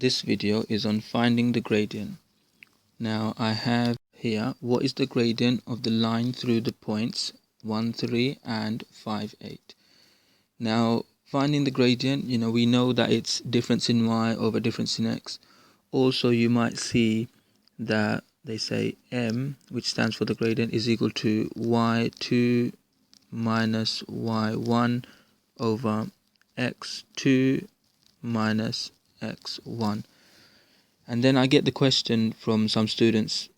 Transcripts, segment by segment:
This video is on finding the gradient. Now I have here what is the gradient of the line through the points 1, 3 and 5, 8. Now finding the gradient, we know that it's difference in y over difference in x. Also you might see that they say m, which stands for the gradient, is equal to y2 minus y1 over x2 minus x1. And then I get the question from some students,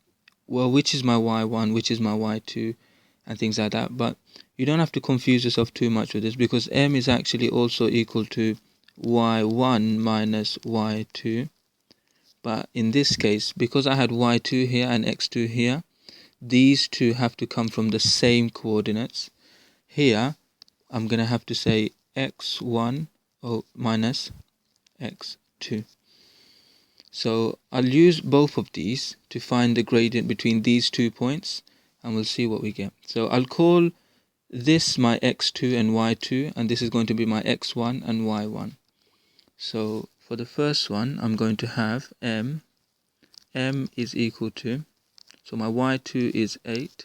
well, which is my y1, which is my y2, and things like that. But you don't have to confuse yourself too much with this, because m is actually also equal to y1 minus y2. But in this case, because I had y2 here and x2 here, these two have to come from the same coordinates. Here I'm going to have to say x1 minus x2. So I'll use both of these to find the gradient between these 2 points, and we'll see what we get. So I'll call this my x2 and y2, and this is going to be my x1 and y1. So for the first one, I'm going to have m is equal to, so my y2 is 8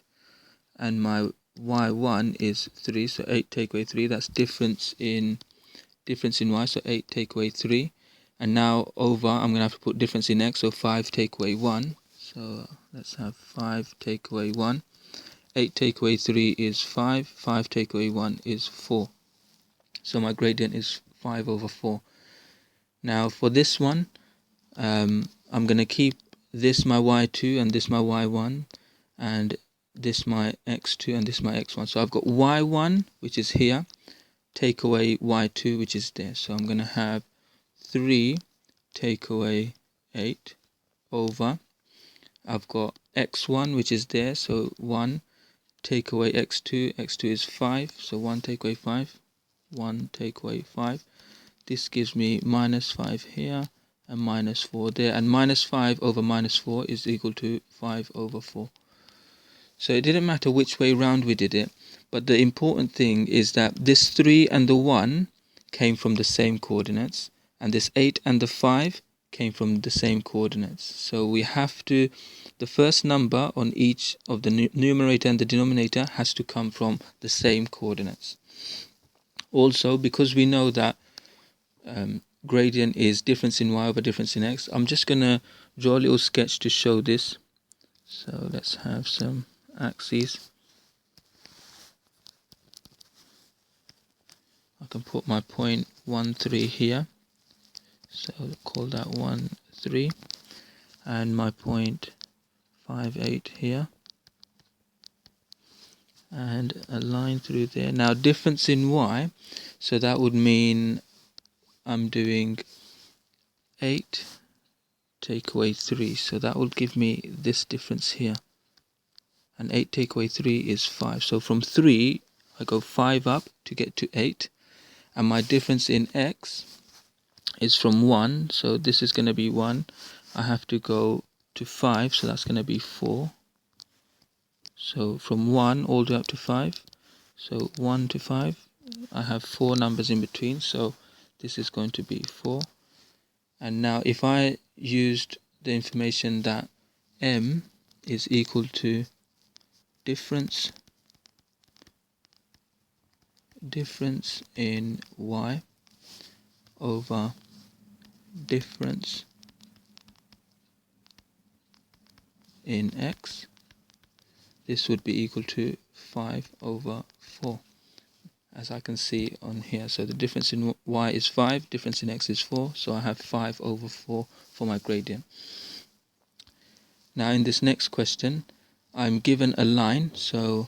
and my y1 is 3, so 8 take away 3, that's difference in y, so 8 take away 3. And now over, I'm going to have to put difference in x, so 5 take away 1. So let's have 5 take away 1. 8 take away 3 is 5. 5 take away 1 is 4. So my gradient is 5 over 4. Now for this one, I'm going to keep this my y2 and this my y1, and this my x2 and this my x1. So I've got y1, which is here, take away y2, which is there. So I'm going to have 3 take away 8 over, I've got x1, which is there, so 1 take away x2, x2 is 5, so 1 take away 5, 1 take away 5. This gives me minus 5 here and minus 4 there, and minus 5 over minus 4 is equal to 5 over 4. So it didn't matter which way round we did it, but the important thing is that this 3 and the 1 came from the same coordinates, and this 8 and the 5 came from the same coordinates. So we have to, the first number on each of the numerator and the denominator has to come from the same coordinates. Also, because we know that gradient is difference in y over difference in x, I'm just going to draw a little sketch to show this. So let's have some axes. I can put my point 1, 3 here. So call that 1, 3, and my point 5, 8 here, and a line through there. Now difference in y, so that would mean I'm doing 8 take away 3, so that will give me this difference here, and 8 take away 3 is 5. So from 3 I go 5 up to get to 8, and my difference in x is from 1, so this is going to be 1. I have to go to 5, so that's going to be 4. So from 1 all the way up to 5, so 1 to 5, I have 4 numbers in between, so this is going to be 4. And now if I used the information that m is equal to difference in y over difference in x, this would be equal to 5 over 4, as I can see on here. So the difference in y is 5, difference in x is 4, so I have 5 over 4 for my gradient. Now in this next question, I'm given a line, so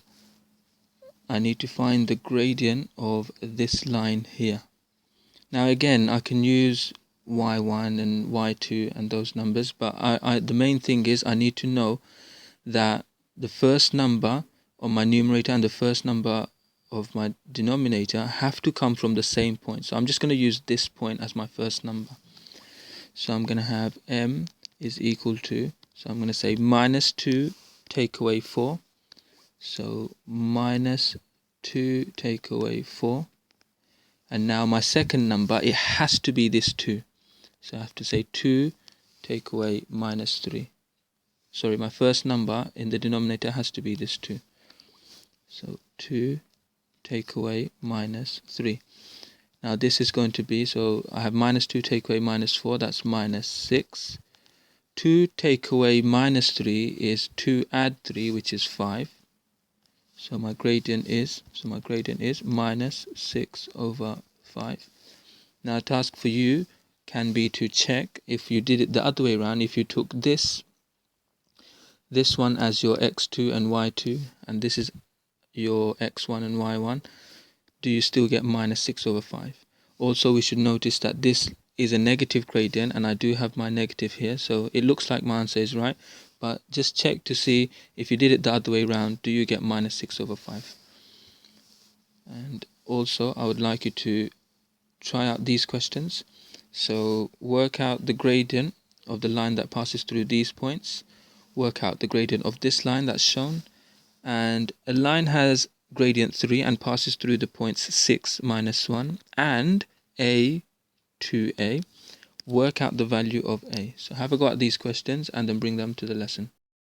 I need to find the gradient of this line here. Now again, I can use y1 and y2 and those numbers, but the main thing is I need to know that the first number of my numerator and the first number of my denominator have to come from the same point. So I'm just going to use this point as my first number. So I'm going to have m is equal to, so I'm going to say minus 2 take away 4. So minus 2 take away 4. And now my second number, it has to be this 2. So I have to say 2 take away minus 3. Sorry, my first number in the denominator has to be this 2. So 2 take away minus 3. Now this is going to be, so I have minus 2 take away minus 4, that's minus 6. 2 take away minus 3 is 2 add 3, which is 5. So my gradient is minus 6 over 5. Now a task for you can be to check if you did it the other way around. If you took this one as your x2 and y2, and this is your x1 and y1, do you still get minus 6 over 5? Also, we should notice that this is a negative gradient, and I do have my negative here, so it looks like my answer is right, but just check to see if you did it the other way around, do you get minus 6 over 5? And also, I would like you to try out these questions. So work out the gradient of the line that passes through these points, work out the gradient of this line that's shown, and a line has gradient 3 and passes through the points 6, minus 1 and a, 2a. Work out the value of a. So have a go at these questions and then bring them to the lesson.